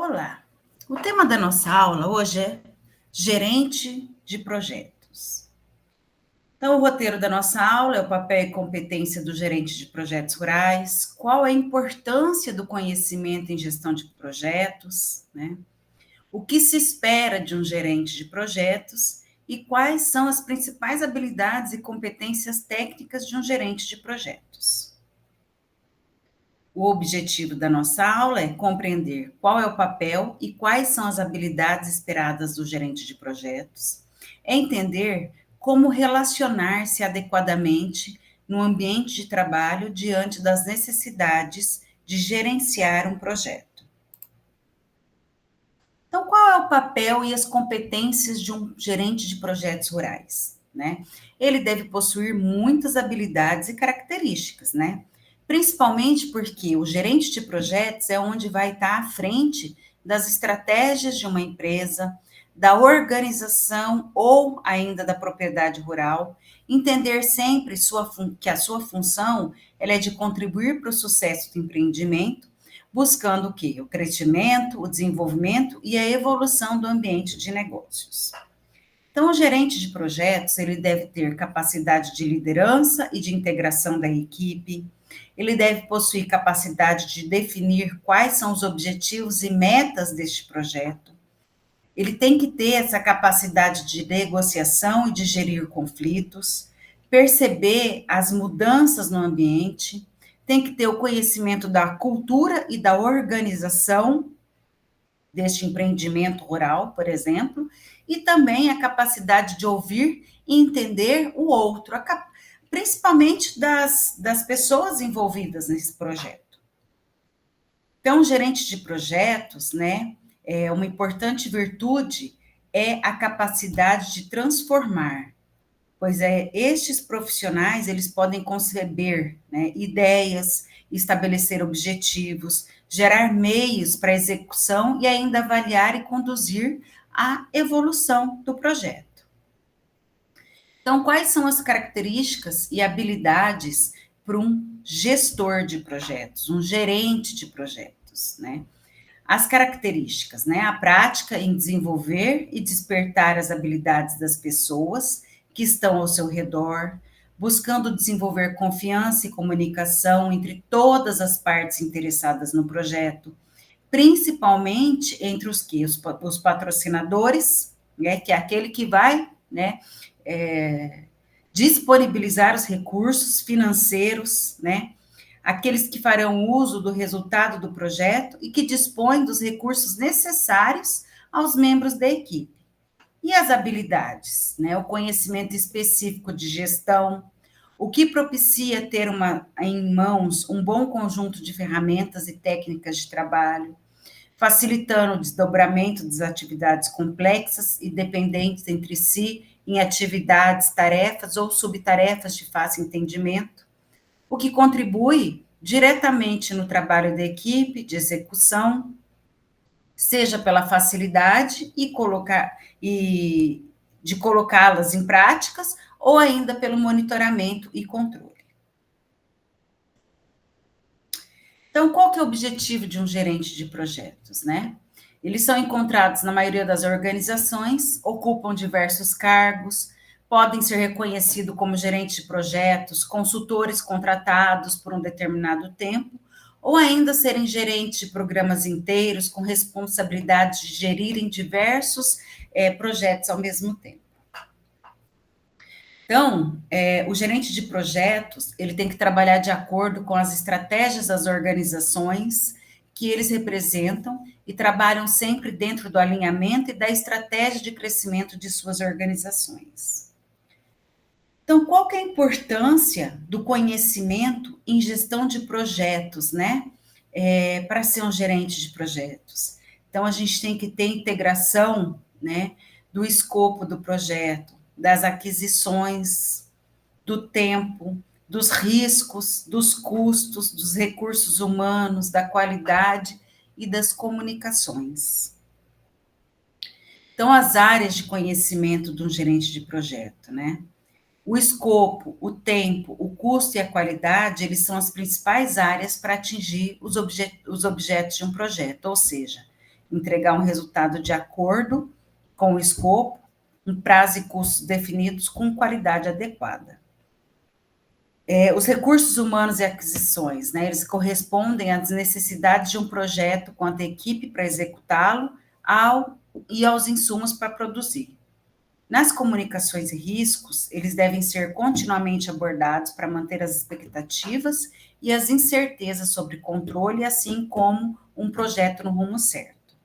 Olá! O tema da nossa aula hoje é gerente de projetos. Então, o roteiro da nossa aula é o papel e competência do gerente de projetos rurais, qual a importância do conhecimento em gestão de projetos, né? O que se espera de um gerente de projetos e quais são as principais habilidades e competências técnicas de um gerente de projetos. O objetivo da nossa aula é compreender qual é o papel e quais são as habilidades esperadas do gerente de projetos, é entender como relacionar-se adequadamente no ambiente de trabalho diante das necessidades de gerenciar um projeto. Então, qual é o papel e as competências de um gerente de projetos rurais, né? Ele deve possuir muitas habilidades e características, né? Principalmente porque o gerente de projetos é onde vai estar à frente das estratégias de uma empresa, da organização ou ainda da propriedade rural, entender sempre que a sua função ela é de contribuir para o sucesso do empreendimento, buscando o quê? O crescimento, o desenvolvimento e a evolução do ambiente de negócios. Então, o gerente de projetos, ele deve ter capacidade de liderança e de integração da equipe, ele deve possuir capacidade de definir quais são os objetivos e metas deste projeto, ele tem que ter essa capacidade de negociação e de gerir conflitos, perceber as mudanças no ambiente, tem que ter o conhecimento da cultura e da organização deste empreendimento rural, por exemplo, e também a capacidade de ouvir e entender o outro, principalmente das pessoas envolvidas nesse projeto. Então, o gerente de projetos, né, uma importante virtude é a capacidade de transformar, pois estes profissionais, eles podem conceber, né, ideias, estabelecer objetivos, gerar meios para execução e ainda avaliar e conduzir a evolução do projeto. Então, quais são as características e habilidades para um gestor de projetos, um gerente de projetos, né? As características, né? A prática em desenvolver e despertar as habilidades das pessoas que estão ao seu redor, buscando desenvolver confiança e comunicação entre todas as partes interessadas no projeto, principalmente entre os patrocinadores, né? Que é aquele que vai, né? Disponibilizar os recursos financeiros, né? Aqueles que farão uso do resultado do projeto e que dispõem dos recursos necessários aos membros da equipe. E as habilidades, né? O conhecimento específico de gestão, o que propicia ter em mãos um bom conjunto de ferramentas e técnicas de trabalho, facilitando o desdobramento das atividades complexas e dependentes entre si em atividades, tarefas ou subtarefas de fácil entendimento, o que contribui diretamente no trabalho da equipe de execução, seja pela facilidade de colocá-las em práticas, ou ainda pelo monitoramento e controle. Então, qual que é o objetivo de um gerente de projetos, né? Eles são encontrados na maioria das organizações, ocupam diversos cargos, podem ser reconhecidos como gerentes de projetos, consultores contratados por um determinado tempo, ou ainda serem gerentes de programas inteiros com responsabilidade de gerirem diversos projetos ao mesmo tempo. Então, o gerente de projetos, ele tem que trabalhar de acordo com as estratégias das organizações que eles representam e trabalham sempre dentro do alinhamento e da estratégia de crescimento de suas organizações. Então, qual que é a importância do conhecimento em gestão de projetos, né? Para ser um gerente de projetos. Então, a gente tem que ter integração, né, do escopo do projeto, das aquisições, do tempo, dos riscos, dos custos, dos recursos humanos, da qualidade e das comunicações. Então, as áreas de conhecimento de um gerente de projeto, né? O escopo, o tempo, o custo e a qualidade, eles são as principais áreas para atingir os objetos de um projeto, ou seja, entregar um resultado de acordo com o escopo, um prazo e custos definidos com qualidade adequada. Os recursos humanos e aquisições, né, eles correspondem às necessidades de um projeto quanto à equipe para executá-lo e aos insumos para produzir. Nas comunicações e riscos, eles devem ser continuamente abordados para manter as expectativas e as incertezas sobre controle, assim como um projeto no rumo certo.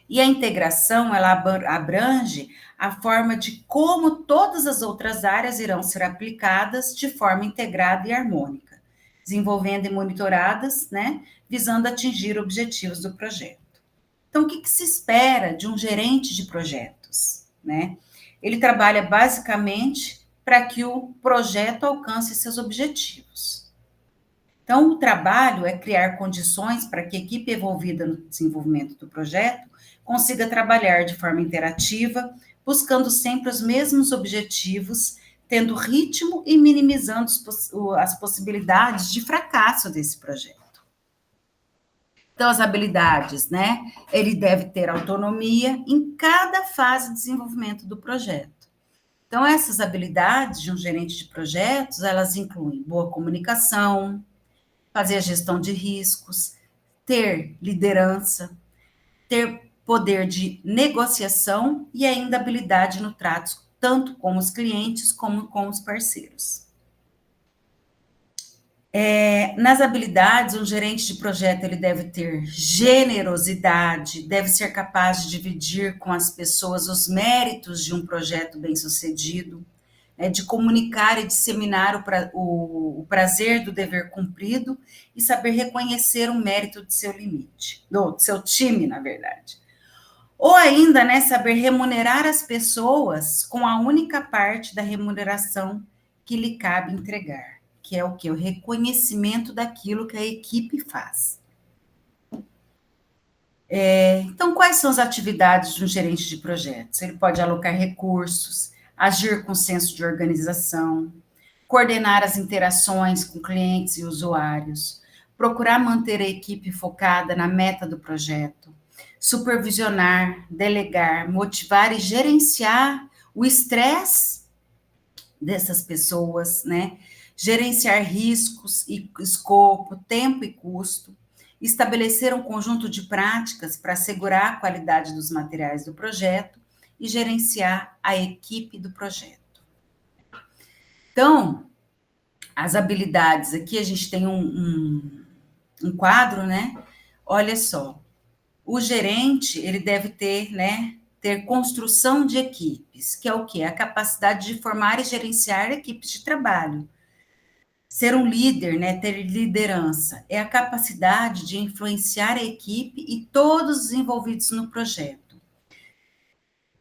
E a integração, ela abrange a forma de como todas as outras áreas irão ser aplicadas de forma integrada e harmônica, desenvolvendo e monitoradas, né, visando atingir objetivos do projeto. Então, o que se espera de um gerente de projetos, né? Ele trabalha basicamente para que o projeto alcance seus objetivos. Então, o trabalho é criar condições para que a equipe envolvida no desenvolvimento do projeto consiga trabalhar de forma interativa, buscando sempre os mesmos objetivos, tendo ritmo e minimizando as possibilidades de fracasso desse projeto. Então, as habilidades, né? Ele deve ter autonomia em cada fase de desenvolvimento do projeto. Então, essas habilidades de um gerente de projetos, elas incluem boa comunicação, fazer a gestão de riscos, ter liderança, ter poder de negociação e ainda habilidade no trato, tanto com os clientes como com os parceiros. Nas habilidades, um gerente de projeto ele deve ter generosidade, deve ser capaz de dividir com as pessoas os méritos de um projeto bem-sucedido, de comunicar e disseminar o prazer do dever cumprido e saber reconhecer o mérito de seu limite, do seu time, na verdade. Ou ainda, né, saber remunerar as pessoas com a única parte da remuneração que lhe cabe entregar, que é o quê? O reconhecimento daquilo que a equipe faz. Então, quais são as atividades de um gerente de projetos? Ele pode alocar recursos, agir com senso de organização, coordenar as interações com clientes e usuários, procurar manter a equipe focada na meta do projeto, supervisionar, delegar, motivar e gerenciar o estresse dessas pessoas, né? Gerenciar riscos e escopo, tempo e custo, estabelecer um conjunto de práticas para assegurar a qualidade dos materiais do projeto e gerenciar a equipe do projeto. Então, as habilidades, aqui a gente tem um quadro, né? Olha só, o gerente, ele deve ter, né, ter construção de equipes, que é o quê? A capacidade de formar e gerenciar equipes de trabalho. Ser um líder, né, ter liderança, é a capacidade de influenciar a equipe e todos os envolvidos no projeto.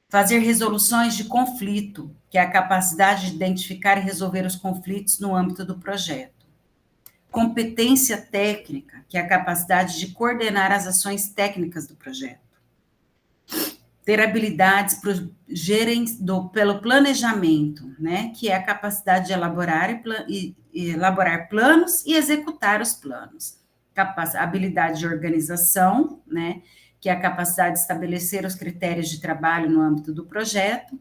Fazer resoluções de conflito, que é a capacidade de identificar e resolver os conflitos no âmbito do projeto. Competência técnica, que é a capacidade de coordenar as ações técnicas do projeto. Ter habilidades pelo planejamento, né, que é a capacidade de elaborar planos e executar os planos. Habilidade de organização, né, que é a capacidade de estabelecer os critérios de trabalho no âmbito do projeto.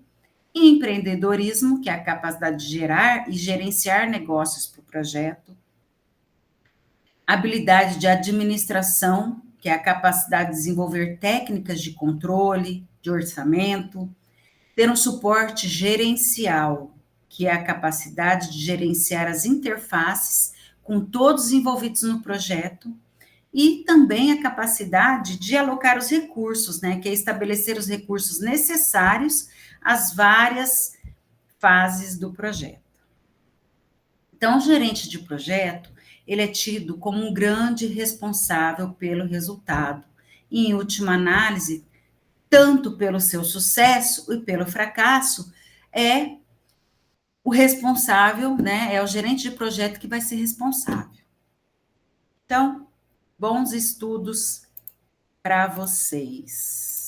E empreendedorismo, que é a capacidade de gerar e gerenciar negócios para o projeto. Habilidade de administração, que é a capacidade de desenvolver técnicas de controle, de orçamento, ter um suporte gerencial, que é a capacidade de gerenciar as interfaces com todos os envolvidos no projeto, e também a capacidade de alocar os recursos, né, que é estabelecer os recursos necessários às várias fases do projeto. Então, o gerente de projeto, ele é tido como um grande responsável pelo resultado, e, em última análise, tanto pelo seu sucesso e pelo fracasso, é o responsável, né? É o gerente de projeto que vai ser responsável. Então, bons estudos para vocês.